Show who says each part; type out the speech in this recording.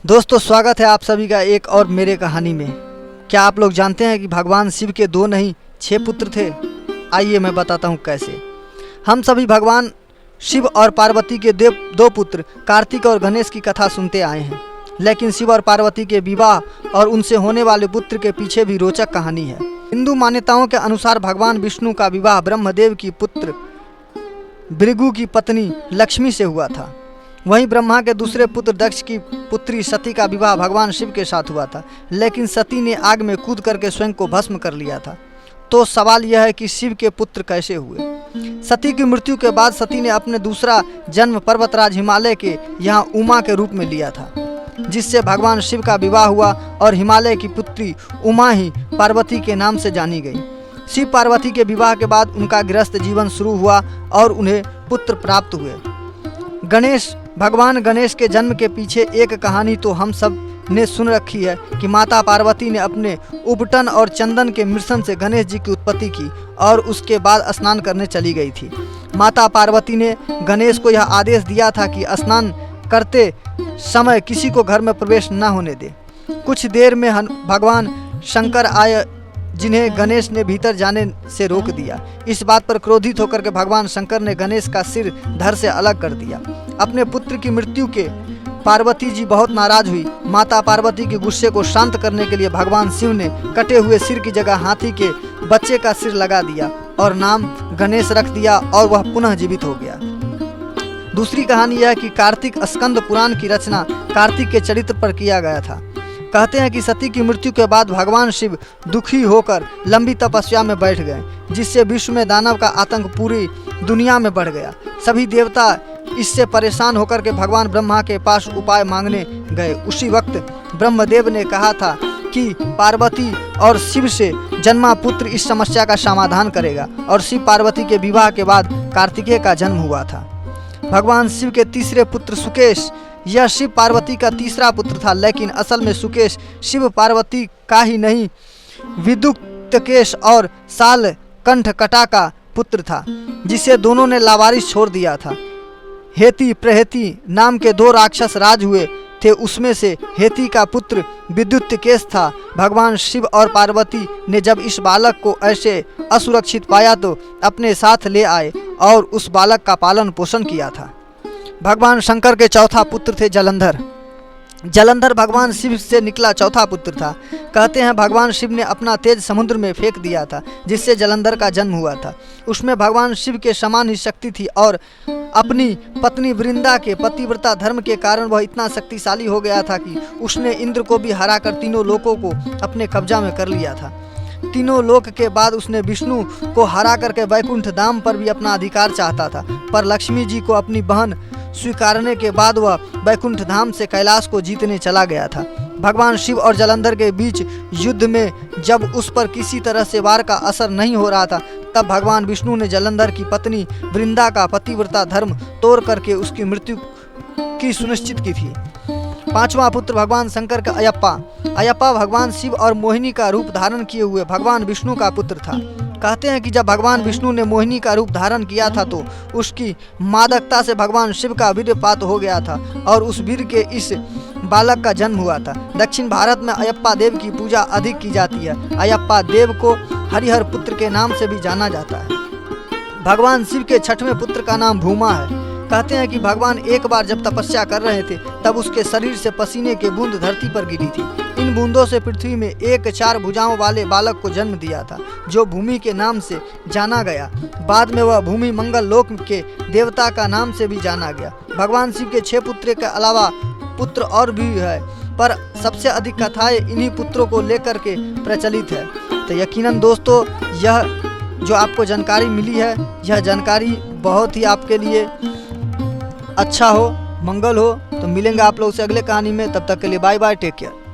Speaker 1: दोस्तों स्वागत है आप सभी का एक और मेरे कहानी में। क्या आप लोग जानते हैं कि भगवान शिव के 2 नहीं 6 पुत्र थे? आइए मैं बताता हूँ कैसे। हम सभी भगवान शिव और पार्वती के 2 पुत्र कार्तिक और गणेश की कथा सुनते आए हैं, लेकिन शिव और पार्वती के विवाह और उनसे होने वाले पुत्र के पीछे भी रोचक कहानी है। हिंदू मान्यताओं के अनुसार भगवान विष्णु का विवाह ब्रह्मदेव की पुत्र भृगु की पत्नी लक्ष्मी से हुआ था। वहीं ब्रह्मा के दूसरे पुत्र दक्ष की पुत्री सती का विवाह भगवान शिव के साथ हुआ था, लेकिन सती ने आग में कूद करके स्वयं को भस्म कर लिया था। तो सवाल यह है कि शिव के पुत्र कैसे हुए? सती की मृत्यु के बाद सती ने अपने दूसरा जन्म पर्वतराज हिमालय के यहाँ उमा के रूप में लिया था, जिससे भगवान शिव का विवाह हुआ और हिमालय की पुत्री उमा ही पार्वती के नाम से जानी गई। शिव पार्वती के विवाह के बाद उनका गृहस्थ जीवन शुरू हुआ और उन्हें पुत्र प्राप्त हुए। भगवान गणेश के जन्म के पीछे एक कहानी तो हम सब ने सुन रखी है कि माता पार्वती ने अपने उपटन और चंदन के मिश्रण से गणेश जी की उत्पत्ति की और उसके बाद स्नान करने चली गई थी। माता पार्वती ने गणेश को यह आदेश दिया था कि स्नान करते समय किसी को घर में प्रवेश न होने दे। कुछ देर में भगवान शंकर आए, जिन्हें गणेश ने भीतर जाने से रोक दिया। इस बात पर क्रोधित होकर के भगवान शंकर ने गणेश का सिर धड़ से अलग कर दिया। अपने पुत्र की मृत्यु के पार्वती जी बहुत नाराज हुई। माता पार्वती के गुस्से को शांत करने के लिए भगवान शिव ने कटे हुए सिर की जगह हाथी के बच्चे का सिर लगा दिया और नाम गणेश रख दिया और वह पुनः जीवित हो गया। दूसरी कहानी यह कि कार्तिक स्कंद पुराण की रचना कार्तिक के चरित्र पर किया गया था। कहते हैं कि सती की मृत्यु के बाद भगवान शिव दुखी होकर लंबी तपस्या में बैठ गए, जिससे विश्व में दानव का आतंक पूरी दुनिया में बढ़ गया। सभी देवता इससे परेशान होकर के भगवान ब्रह्मा के पास उपाय मांगने गए। उसी वक्त ब्रह्मदेव ने कहा था कि पार्वती और शिव से जन्मा पुत्र इस समस्या का समाधान करेगा, और शिव पार्वती के विवाह के बाद कार्तिकेय का जन्म हुआ था। भगवान शिव के तीसरे पुत्र सुकेश, यह शिव पार्वती का तीसरा पुत्र था, लेकिन असल में सुकेश शिव पार्वती का ही नहीं, विदुक्तकेश और सालकंठकटा का पुत्र था, जिसे दोनों ने लावारिस छोड़ दिया था। हेती प्रहेती नाम के 2 राक्षस राज हुए थे, उसमें से हेती का पुत्र विद्युत्केश था। भगवान शिव और पार्वती ने जब इस बालक को ऐसे असुरक्षित पाया तो अपने साथ ले आए और उस बालक का पालन पोषण किया था। भगवान शंकर के चौथा पुत्र थे जलंधर। जलंधर भगवान शिव से निकला चौथा पुत्र था। कहते हैं भगवान शिव ने अपना तेज समुद्र में फेंक दिया था, जिससे जलंधर का जन्म हुआ था। उसमें भगवान शिव के समान ही शक्ति थी और अपनी पत्नी वृंदा के पतिव्रता धर्म के कारण वह इतना शक्तिशाली हो गया था कि उसने इंद्र को भी हराकर तीनों लोकों को अपने कब्जा में कर लिया था। तीनों लोक के बाद उसने विष्णु को हरा करके वैकुंठ धाम पर भी अपना अधिकार चाहता था, पर लक्ष्मी जी को अपनी बहन स्वीकारने के बाद वह वैकुंठ धाम से कैलाश को जीतने चला गया था। भगवान शिव और जलंधर के बीच युद्ध में जब उस पर किसी तरह से वार का असर नहीं हो रहा था, तब भगवान विष्णु ने जलंधर की पत्नी वृंदा का पतिव्रता धर्म तोड़ करके उसकी मृत्यु की सुनिश्चित की थी। 5वां पुत्र भगवान शंकर का अयप्पा। अयप्पा भगवान शिव और मोहिनी का रूप धारण किए हुए भगवान विष्णु का पुत्र था। कहते हैं कि जब भगवान विष्णु ने मोहिनी का रूप धारण किया था तो उसकी मादकता से भगवान शिव का वीर्यपात हो गया था और उस वीर के इस बालक का जन्म हुआ था। दक्षिण भारत में अयप्पा देव की पूजा अधिक की जाती है। अयप्पा देव को हरिहर पुत्र के नाम से भी जाना जाता है। भगवान शिव के 6वें पुत्र का नाम भूमा है। कहते हैं कि भगवान एक बार जब तपस्या कर रहे थे तब उसके शरीर से पसीने के बूंद धरती पर गिरी थी। इन बूंदों से पृथ्वी में एक 4 भुजाओं वाले बालक को जन्म दिया था, जो भूमि के नाम से जाना गया। बाद में वह भूमि मंगल लोक के देवता का नाम से भी जाना गया। भगवान शिव के 6 पुत्र के अलावा पुत्र और भी है, पर सबसे अधिक कथाएं इन्हीं पुत्रों को लेकर के प्रचलित है। तो यकीनन दोस्तों, यह जो आपको जानकारी मिली है, यह जानकारी बहुत ही आपके लिए अच्छा हो, मंगल हो। तो मिलेंगे आप लोग से अगले कहानी में। तब तक के लिए बाय बाय, टेक केयर।